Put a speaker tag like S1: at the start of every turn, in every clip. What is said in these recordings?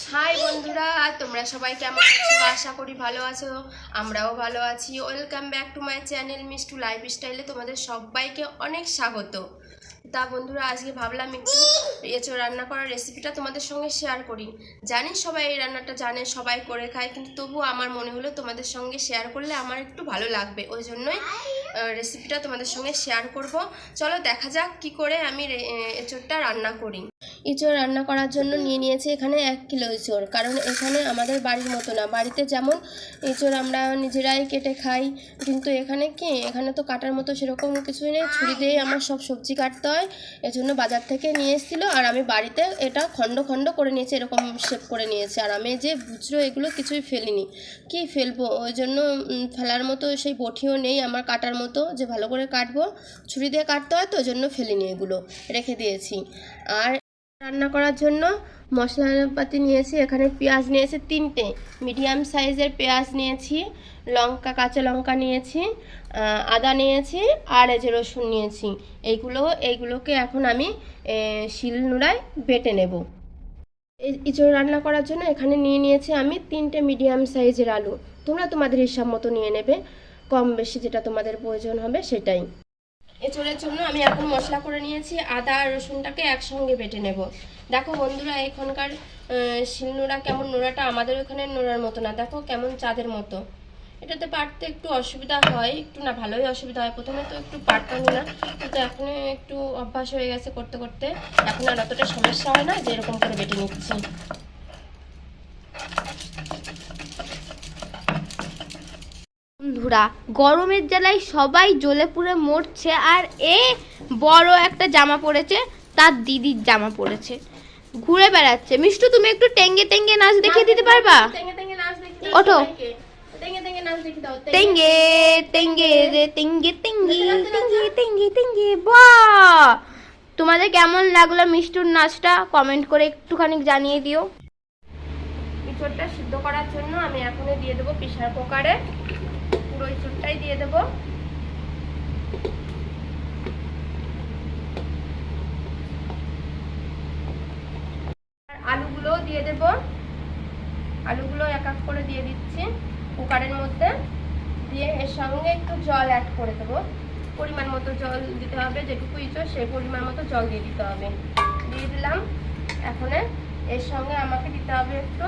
S1: High বন্ধুরা, তোমরা সবাই কেমন আছো? আশা করি ভালো আছো। আমরাও ভালো আছি। Welcome back to my channel Mishtu লাইফস্টাইলে তোমাদের সবাইকে অনেক স্বাগত। তা বন্ধুরা, আজকে ভাবলাম একটু এঁচোড় রান্না করার রেসিপিটা তোমাদের সঙ্গে শেয়ার করি। জানি সবাই এই রান্নাটা জানে, সবাই করে খায়, কিন্তু তবুও আমার মনে হলো তোমাদের সঙ্গে শেয়ার করলে আমার একটু ভালো লাগবে, ওই জন্যই রেসিপিটা তোমাদের সঙ্গে শেয়ার করব। চলো দেখা যাক কি করে আমি এঁচোড়টা রান্না করি। এঁচোড় রান্না করার জন্য নিয়ে নিয়েছি এখানে 1 কিলো এঁচোড়। কারণ এখানে আমাদের বাড়ির মতো না, বাড়িতে যেমন এঁচোড় আমরা নিজেরাই কেটে খাই, কিন্তু এখানে তো কাটার মতো সেরকম কিছুই নেই। ছুরি দিয়েই আমার সব সবজি কাটতে হয়। এজন্য বাজার থেকে নিয়ে এসেছিলো, আর আমি বাড়িতে এটা খণ্ড খণ্ড করে নিয়েছি, এরকম শেপ করে নিয়েছি। আর আমি যে বুঝলো এগুলো কিছুই ফেলিনি, কি ফেলবো, ওই জন্য ফেলার মতো সেই বটিও নেই আমার কাটার মতো যে ভালো করে কাটবো। ছুরি দিয়ে কাটতে হয় তো, ওই জন্য ফেলিনি, এগুলো রেখে দিয়েছি। আর রান্না করার জন্য মশলাপাতি নিয়েছি, এখানে পেঁয়াজ নিয়েছি 3টে, মিডিয়াম সাইজের পেঁয়াজ নিয়েছি, লঙ্কা, কাঁচা লঙ্কা নিয়েছি, আদা নিয়েছি, আর এই যে রসুন নিয়েছি। এইগুলোকে এখন আমি শিলনোড়ায় বেটে নেব। এই এঁচোড় রান্না করার জন্য এখানে নিয়ে নিয়েছি আমি 3টে মিডিয়াম সাইজের আলু। তোমরা তোমাদের হিসাব মতো নিয়ে নেবে, কম বেশি যেটা তোমাদের প্রয়োজন হবে সেটাই। এঁচোড়ের জন্য আমি এখন মশলা করে নিয়েছি, আদা আর রসুনটাকে একসঙ্গে বেটে নেব। দেখো বন্ধুরা, এখানকার শিলনোড়া কেমন, নোড়াটা আমাদের ওখানে নোড়ার মতো না, দেখো কেমন চাঁদের মতো। এটাতে পারতে একটু অসুবিধা হয়, একটু না ভালোই অসুবিধা হয়। প্রথমে তো একটু পারতামই না, কিন্তু এখন একটু অভ্যাস হয়ে গেছে করতে করতে, এখন আর অতটা সমস্যা হয় না, যে এরকম করে বেটে নিচ্ছি।
S2: বন্ধুরা, গরমের জ্বালায় সবাই জ্বলে পুড়ে মরছে, আর বড় একটা জামা পরেছে, তার দিদির জামা পরেছে, ঘুরে বেড়াচ্ছে। মিষ্টু, তুমি একটু টেঙ্গে টেঙ্গে নাচ দেখিয়ে দিতে পারবা? ওঠো। টেঙ্গে টেঙ্গে রে টেঙ্গে টেঙ্গে টেঙ্গে টেঙ্গে টেঙ্গে। বাহ, তোমাদের কেমন লাগলো মিষ্টুর নাচটা কমেন্ট করে একটুখানি জানিয়ে দিও।
S1: এঁচোড়টা সিদ্ধ করার জন্য আমি এখন দিয়ে দেবো প্রেসার কুকারে, পুরো এঁচোড়টাই দিয়ে দেবো। আর আলুগুলোও দিয়ে দেব, আলুগুলো এক এক করে দিয়ে দিচ্ছি কুকারের মধ্যে। দিয়ে এর সঙ্গে একটু জল অ্যাড করে দেবো, পরিমাণ মতো জল দিতে হবে, যেটুকু এঁচোড় সেই পরিমাণ মতো জল দিয়ে দিতে হবে। দিয়ে দিলাম। এখন এর সঙ্গে আমাকে দিতে হবে একটু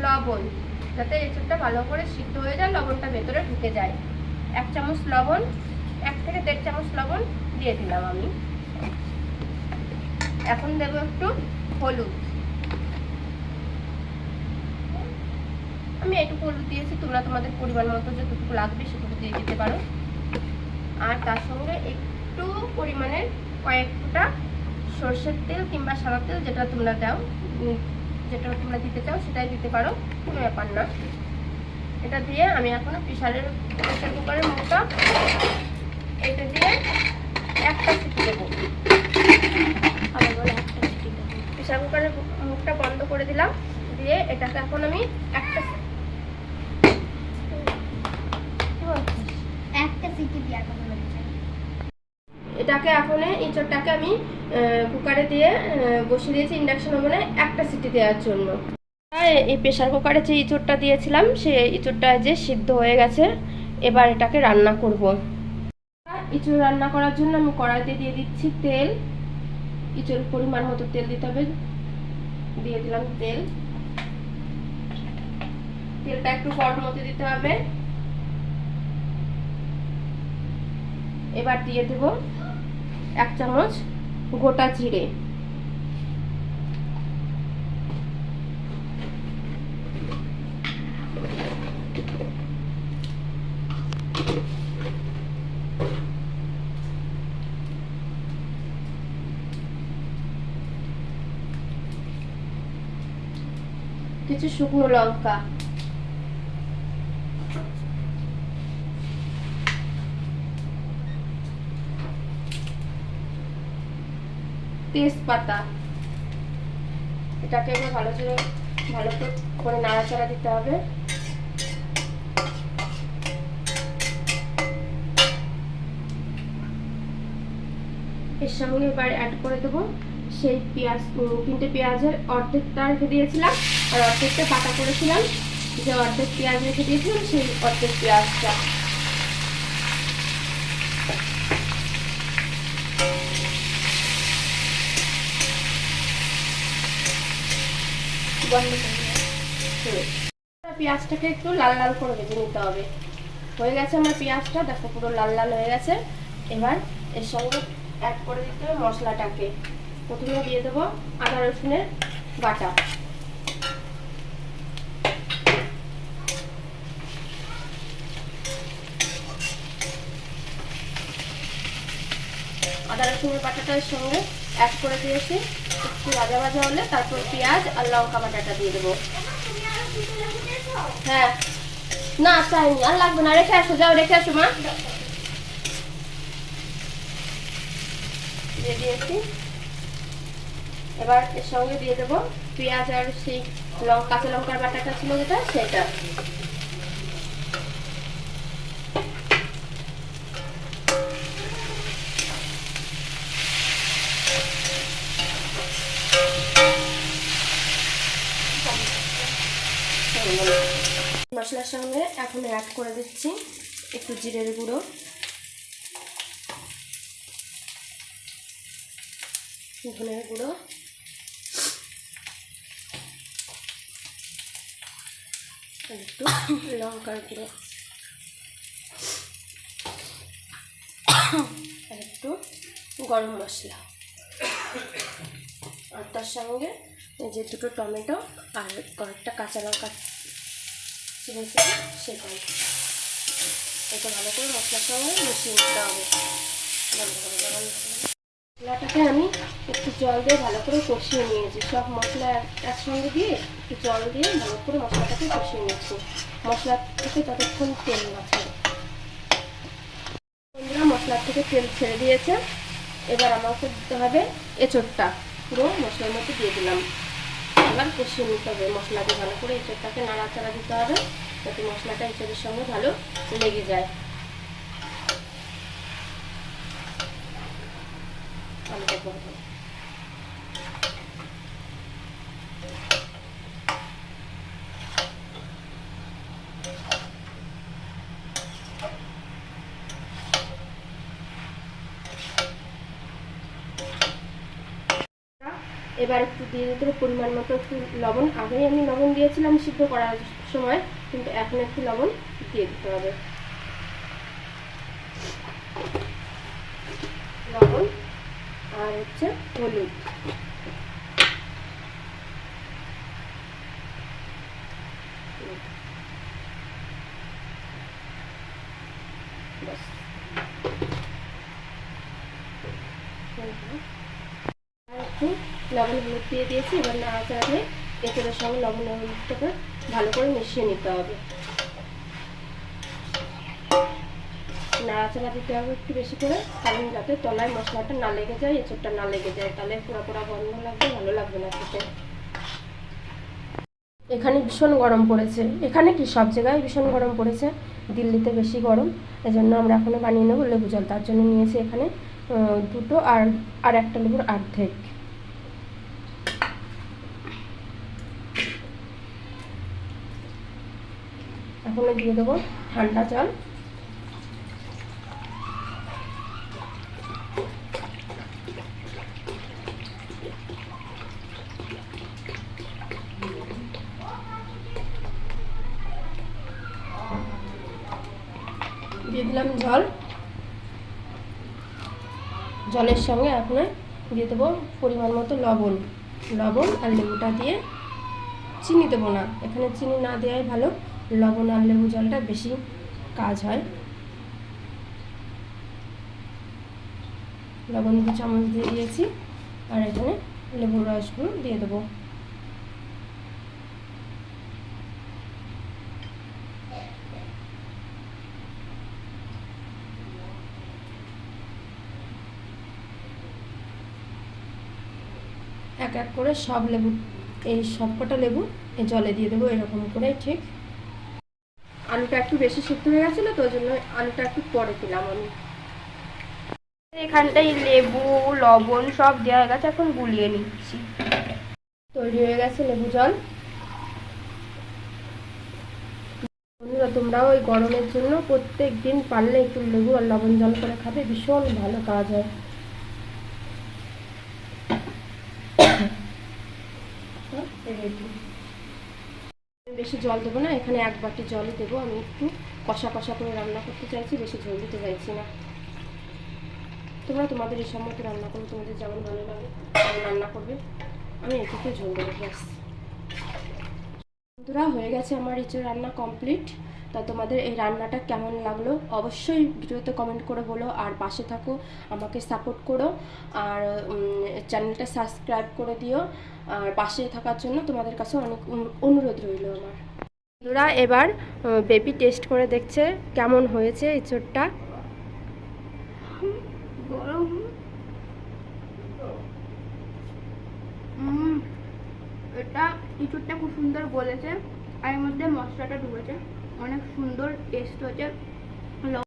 S1: লবণ, যাতে এঁচোড়টা ভালো করে সিদ্ধ হয়ে যায়, লবণটা ভেতরে ঢুকে যায়। 1 চামচ লবণ, 1 থেকে 1.5 চামচ লবণ দিয়ে দিলাম আমি। এখন দেব একটু হলুদ, আমি এইটুকু হলুদ দিয়েছি, তোমরা তোমাদের পরিমাণ মতো যতটুকু লাগবে সেটুকু দিয়ে দিতে পারো। আর তার সঙ্গে একটু পরিমাণের কয়েক ফোঁটা সরষের তেল কিংবা সাদা তেল, যেটা তোমরা দাও, যেটা তোমরা দিতে চাও সেটাই দিতে পারো, কোনো ব্যাপার না। এটা দিয়ে আমি এখন প্রেসার কুকারের মুখটা এটা দিয়ে একটা সিটি দেবো। প্রেসার কুকারের মুখটা বন্ধ করে দিলাম, দিয়ে এটাকে এখন আমি একটা সিটি দিয়ে এটাকে এখন এঁচোড়টাকে আমি কুকারে দিয়ে বসিয়ে দিয়েছি ইন্ডাকশন ওভেনে একটা সিটি দেওয়ার জন্য। এই প্রেসার কুকারে যে এঁচোড়টা দিয়েছিলাম সেই এঁচোড়টা যে সিদ্ধ হয়ে গেছে, এবার এটাকে রান্না করব। এঁচোড় রান্না করার জন্য আমি কড়াইতে দিয়ে দিচ্ছি তেল, এঁচোড় পরিমাণ মতো তেল দিতে হবে। দিয়ে দিলাম তেল, তেলটা একটু গরম হতে দিতে হবে। এবার দিয়ে দেব 1 চামচ গোটা জিরে, কিছু শুকনো লঙ্কা, তেজপাতা। এটাকে এবার ভালো করে নাড়াচাড়া দিতে হবে। এর সঙ্গে এবার অ্যাড করে দেবো সেই পেঁয়াজ 3টে পেঁয়াজের অর্ধেকটা রেখে দিয়েছিলাম, আর অর্ধেকটা বাটা করেছিলাম। যে অর্ধেক পেঁয়াজ রেখে দিয়েছিলাম সেই অর্ধেক পেঁয়াজটা পেঁয়াজটাকে একটু লাল লাল করে ভেজে নিতে হবে। হয়ে গেছে আমার পেঁয়াজটা, দেখো পুরো লাল লাল হয়ে গেছে। এবার এর সঙ্গে অ্যাড করে দিতে হবে মশলাটাকে। প্রথমে দিয়ে দেবো আদা রসুনের বাটা, আদা রসুনের বাটাটার সঙ্গে অ্যাড করে দিয়েছি। একটু ভাজা ভাজা হলে তারপর পেঁয়াজ আর লঙ্কা বাটাটা দিয়ে দেবো। হ্যাঁ, না চাইনি, আর লাগবে না, রেখে আসো, যাও রেখে আসো মা। দিয়ে দিয়েছি। এবার এর সঙ্গে দিয়ে দেবো পেঁয়াজ আর সেই কাঁচা লঙ্কার বাটাটা ছিল যেটা, সেটা। মশলার সঙ্গে এখন অ্যাড করে দিচ্ছি একটু জিরের গুঁড়ো, ধনের গুঁড়ো, একটু লঙ্কার গুঁড়ো, আর একটু গরম মশলা, আর তার সঙ্গে এই যে 2টো টমেটো আর কয়েকটা কাঁচা লঙ্কা চিনেছি সেটাই। এটা ভালো করে মশলার সঙ্গে মিশিয়ে নিতে হবে। মশলাটাকে আমি একটু জল দিয়ে ভালো করে কষিয়ে নিয়েছি। সব মশলা একসঙ্গে দিয়ে একটু জল দিয়ে ভালো করে মশলাটাকে কষিয়ে নিয়েছি, মশলা থেকে যতক্ষণ তেল না ছাড়ে। বন্ধুরা, মশলার থেকে তেল ছেড়ে দিয়েছে। এবার আমাকে দিতে হবে এঁচোড়টা, পুরো মশলার মধ্যে দিয়ে দিলাম। এবার কষিয়ে নিতে হবে মশলা দিয়ে ভালো করে। এঁচোড়টাকে নাড়াচাড়া দিতে হবে যাতে মশলাটা এঁচোড়ের সঙ্গে ভালো লেগে যায়। এবার একটু দিয়ে দিতে হবে পরিমাণ মতো একটু লবণ। আগেই আমি লবণ দিয়েছিলাম সিদ্ধ করার সময়, কিন্তু এখন একটু লবণ দিয়ে দিতে হবে। লবণ আর হচ্ছে হলুদ। একটু লবণ হলুদ দিয়ে দিয়েছি। এবার নাড়াচাড়া দিয়ে এঁচোড়ের সঙ্গে লবণ হলুদটাকে ভালো করে মিশিয়ে নিতে হবে। নাড়াচাড়া দিতে হবে একটু বেশি করে, কারণ যাতে তলায় মশলাটা না লেগে যায়, এঁচোড়টা না লেগে যায়, তাহলে পোড়া পোড়া গন্ধ লাগবে, ভালো লাগবে না খেতে। এখানে ভীষণ গরম পড়েছে, এখানে কি সব জায়গায় ভীষণ গরম পড়েছে, দিল্লিতে বেশি গরম। এজন্য আমরা এখনো বানিয়ে নেবো লেবু জল। তার জন্য নিয়েছি এখানে 2টো আর একটা লেবুর অর্ধেক। এখন দিয়ে দেবো ঠান্ডা জল। দিয়ে দিলাম জল। জলের সঙ্গে এখন দিয়ে দেবো পরিমাণ মতো লবণ। লবণ আর লেবুটা দিয়ে, চিনি দেবো না, এখানে চিনি না দেওয়াই ভালো। লবণ আর লেবু জলটা বেশি কাজ হয়। লবণ 2 চামচ দিয়ে দিয়েছি, আর এখানে লেবুর রসগুলো দিয়ে দেবো। এক এক করে সব লেবু, এই সবকটা লেবু এই জলে দিয়ে দেবো, এরকম করে। ঠিক, আলুটা একটু বেশি সিদ্ধ হয়ে গেছিলো তো, ওই জন্য আলুটা একটু পরে দিলাম আমি।
S2: এখানটায় লেবু লবণ সব দেওয়া গেছে, এখন গুলিয়ে নিচ্ছি।
S1: তৈরি হয়ে গেছে লেবু জল। বন্ধুরা তোমরাও ওই গরমের জন্য প্রত্যেক দিন পারলে একটু লেবু আর লবণ জল করে খাবে, ভীষণ ভালো কাজ হয়। বেশি জল দেবো না, এখানে 1 বাটি জলই দেবো। আমি একটু কষা কষা করে রান্না করতে চাইছি, বেশি ঝোল দিতে চাইছি না। তোমরা তোমাদের ইচ্ছা মতো রান্না করবে, তোমাদের যেমন ভালো লাগে তেমন রান্না করবে। আমি এটুকু ঝোল দেবো ব্যাস। বন্ধুরা হয়ে গেছে আমার ইঁচড় রান্না কমপ্লিট। তা তোমাদের এই রান্নাটা কেমন লাগলো অবশ্যই ভিডিওতে কমেন্ট করে বলো, আর পাশে থাকো, আমাকে সাপোর্ট করো, আর চ্যানেলটা সাবস্ক্রাইব করে দিও। আর পাশে থাকার জন্য তোমাদের কাছে অনেক অনুরোধ রইল আমার। বন্ধুরা এবার বেবি টেস্ট করে দেখছে কেমন হয়েছে ইঁচড়টা।
S2: গরম। এটা ইঁচড়টা খুব সুন্দর গলেছে, আর এর মধ্যে মশলাটা ঢুকেছে, অনেক সুন্দর টেস্ট হয়েছে।